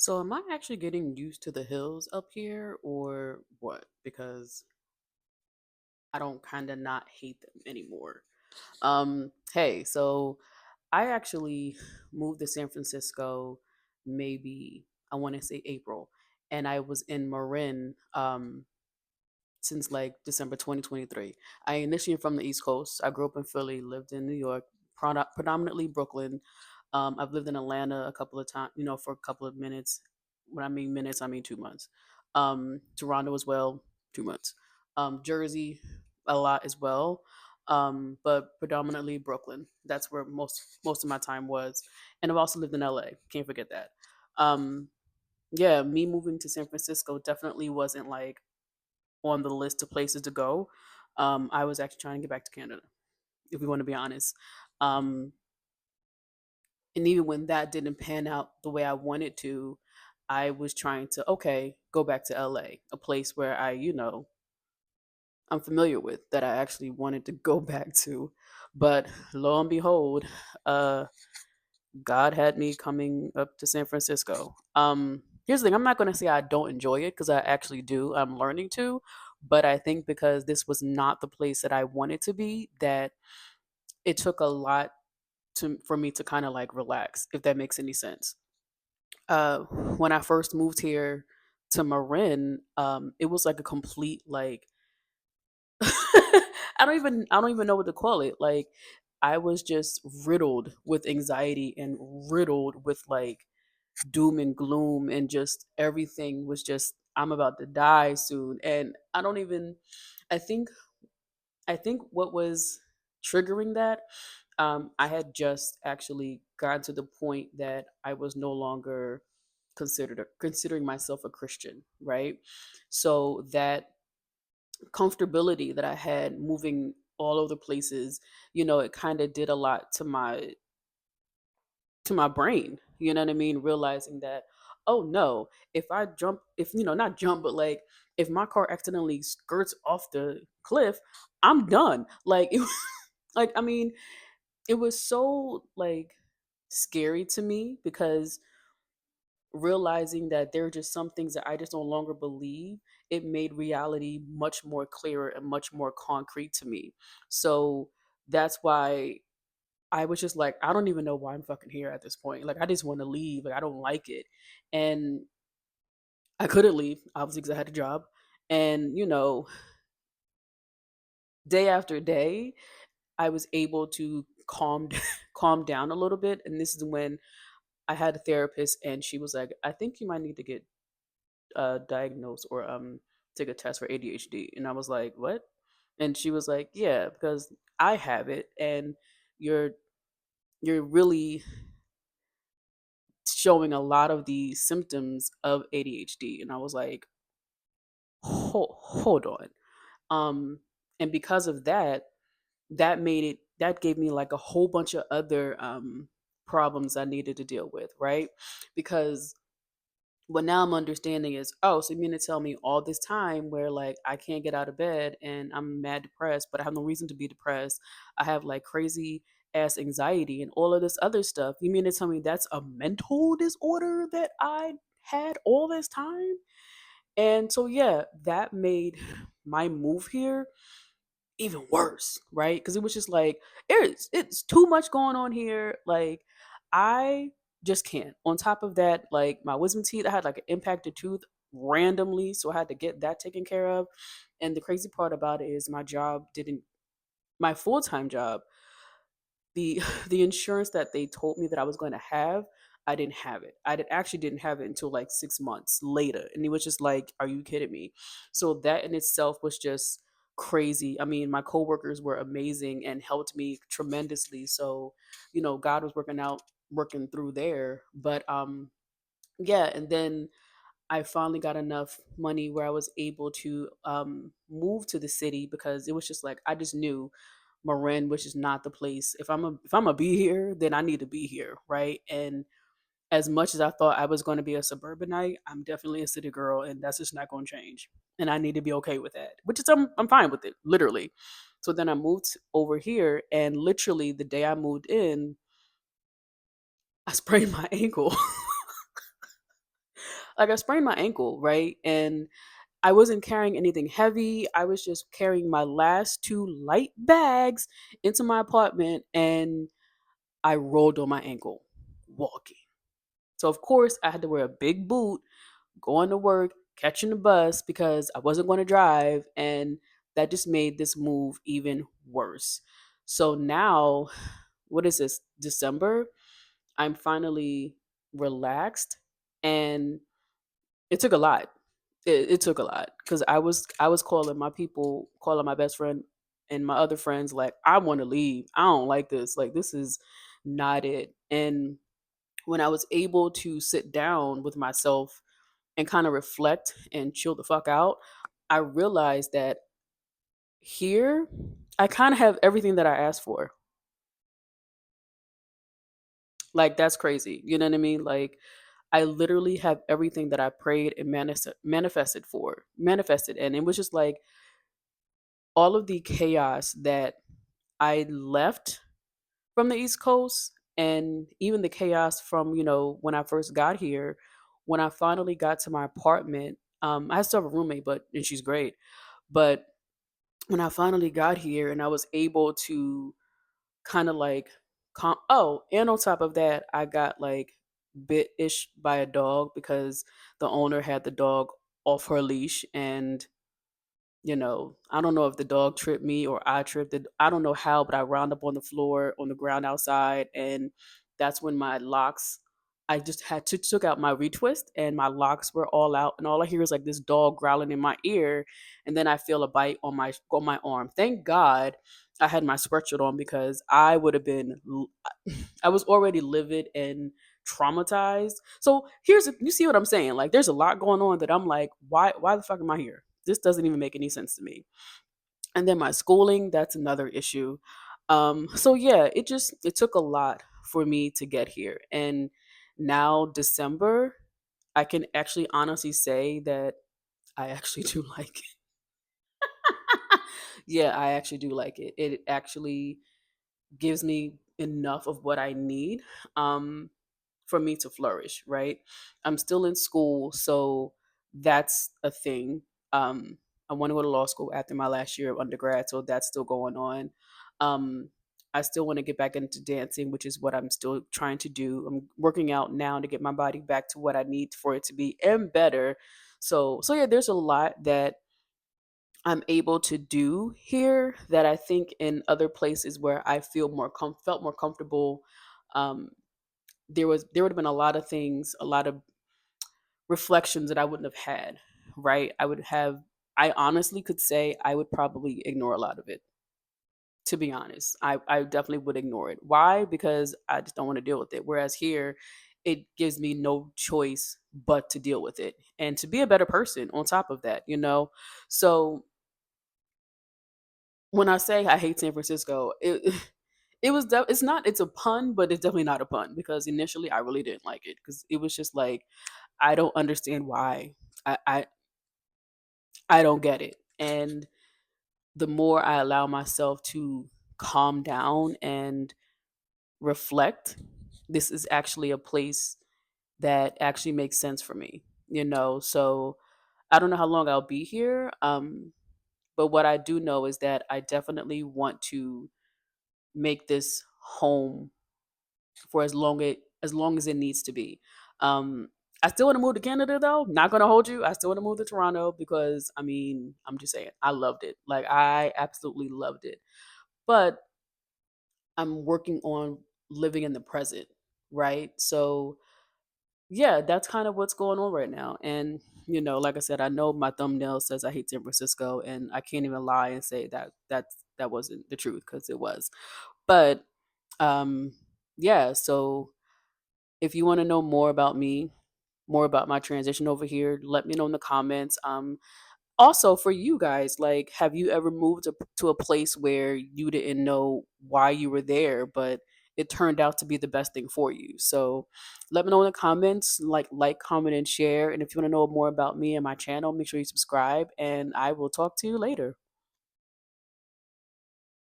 So am I actually getting used to the hills up here or what? Because I don't kind of not hate them anymore. Hey, so I actually moved to San Francisco maybe I want to say April, and I was in Marin since like December 2023. I initially am from the East Coast. I grew up in Philly, lived in New York, predominantly Brooklyn. I've lived in Atlanta a couple of times, for a couple of minutes. When I mean minutes, I mean 2 months. Toronto as well, 2 months. Jersey, a lot as well. But predominantly Brooklyn. That's where most of my time was. And I've also lived in LA. Can't forget that. Um, yeah, me moving to San Francisco definitely wasn't like on the list of places to go. I was actually trying to get back to Canada, if we want to be honest. Um, and even when that didn't pan out the way I wanted to, I was trying to, okay, go back to LA, a place where I'm familiar with, that I actually wanted to go back to. But lo and behold, uh, God had me coming up to San Francisco. Here's the thing, I'm not going to say I don't enjoy it because I actually do. I'm learning to. But I think because this was not the place that I wanted to be, that it took a lot for me to kind of like relax, if that makes any sense. When I first moved here to Marin, it was like a complete like I don't even know what to call it. Like I was just riddled with anxiety and riddled with like doom and gloom, and just everything was just I'm about to die soon. And I think I think what was triggering that, I had just actually gotten to the point that I was no longer considering myself a Christian, right? So that comfortability that I had moving all over the places, it kind of did a lot to my brain. You know what I mean? Realizing that, oh no, if I jump, if not jump, but like if my car accidentally skirts off the cliff, I'm done. Like like I mean, it was so like scary to me because realizing that there are just some things that I just no longer believe, it made reality much more clearer and much more concrete to me. So that's why I was just like, I don't even know why I'm fucking here at this point. Like, I just want to leave. Like, I don't like it. And I couldn't leave, obviously, because I had a job. And, day after day, I was able to calm down a little bit. And this is when I had a therapist, and she was like, I think you might need to get diagnosed or take a test for ADHD. And I was like, what? And she was like, yeah, because I have it, and you're you're really showing a lot of the symptoms of ADHD. And I was like, hold on. Um, and because of that, that gave me like a whole bunch of other problems I needed to deal with, right? Because what now I'm understanding is, oh, so you mean to tell me all this time where like I can't get out of bed and I'm mad depressed, but I have no reason to be depressed. I have like crazy ass anxiety and all of this other stuff. You mean to tell me that's a mental disorder that I had all this time? And so yeah, that made my move here even worse, right? Because it was just like it's too much going on here. Like I just can't. On top of that, like my wisdom teeth, I had like an impacted tooth randomly, so I had to get that taken care of. And the crazy part about it is my full time job, the the insurance that they told me that I was going to have, I didn't have it. Actually didn't have it until like 6 months later, and it was just like, are you kidding me? So that in itself was just crazy. I mean, my coworkers were amazing and helped me tremendously. So, God was working through there. But yeah, and then I finally got enough money where I was able to move to the city because it was just like I just knew Marin, which is not the place. If I'm a be here, then I need to be here, right? And as much as I thought I was going to be a suburbanite, I'm definitely a city girl, and that's just not going to change. And I need to be okay with that, which is I'm fine with it, literally. So then I moved over here, and literally the day I moved in, I sprained my ankle. Like I sprained my ankle, right? And I wasn't carrying anything heavy. I was just carrying my last two light bags into my apartment, and I rolled on my ankle walking. So of course I had to wear a big boot, going to work, catching the bus because I wasn't going to drive, and that just made this move even worse. So now, what is this? December? I'm finally relaxed, and it took a lot. It took a lot because I was calling my people, calling my best friend and my other friends like, I want to leave. I don't like this. Like this is not it. And when I was able to sit down with myself and kind of reflect and chill the fuck out, I realized that here I kind of have everything that I asked for. Like that's crazy. You know what I mean? Like I literally have everything that I prayed and manifested, and it was just like all of the chaos that I left from the East Coast, and even the chaos from when I first got here. When I finally got to my apartment, I still have a roommate, but and she's great. But when I finally got here and I was able to kind of like and on top of that, I got like bit ish by a dog because the owner had the dog off her leash, and I don't know if the dog tripped me or I tripped it. I don't know how, but I wound up on the floor, on the ground outside. And that's when my locks, I just had to took out my retwist and my locks were all out. And all I hear is like this dog growling in my ear. And then I feel a bite on my arm. Thank God I had my sweatshirt on because I would have been, I was already livid and traumatized. So you see what I'm saying? Like there's a lot going on that I'm like, why the fuck am I here? This doesn't even make any sense to me. And then my schooling, that's another issue. So yeah, it took a lot for me to get here. And now December, I can actually honestly say that I actually do like it. Yeah, I actually do like it. It actually gives me enough of what I need. Um, for me to flourish, right? I'm still in school, so that's a thing. I want to go to law school after my last year of undergrad, so that's still going on. Um, I still want to get back into dancing, which is what I'm still trying to do. I'm working out now to get my body back to what I need for it to be and better. So yeah, there's a lot that I'm able to do here that I think in other places where I felt more comfortable. Um, there would have been a lot of things, a lot of reflections that I wouldn't have had, right? I honestly could say I would probably ignore a lot of it. To be honest, I definitely would ignore it. Why? Because I just don't want to deal with it. Whereas here, it gives me no choice but to deal with it and to be a better person on top of that. So when I say I hate San Francisco, it's not, it's a pun, but it's definitely not a pun because initially I really didn't like it because it was just like I don't understand why. I, I I don't get it. And the more I allow myself to calm down and reflect, this is actually a place that actually makes sense for me. So I don't know how long I'll be here. But what I do know is that I definitely want to make this home for as long as it needs to be. Um, I still want to move to Canada though. Not gonna hold you. I still want to move to Toronto because I mean, I'm just saying, I loved it. Like I absolutely loved it. But I'm working on living in the present, right? So yeah, that's kind of what's going on right now. And like I said, I know my thumbnail says I hate San Francisco, and I can't even lie and say that wasn't the truth because it was. But um, yeah, so if you want to know more about me, more about my transition over here, let me know in the comments. Also, for you guys, like, have you ever moved to a place where you didn't know why you were there, but it turned out to be the best thing for you? So let me know in the comments, like, comment, and share. And if you want to know more about me and my channel, make sure you subscribe, and I will talk to you later.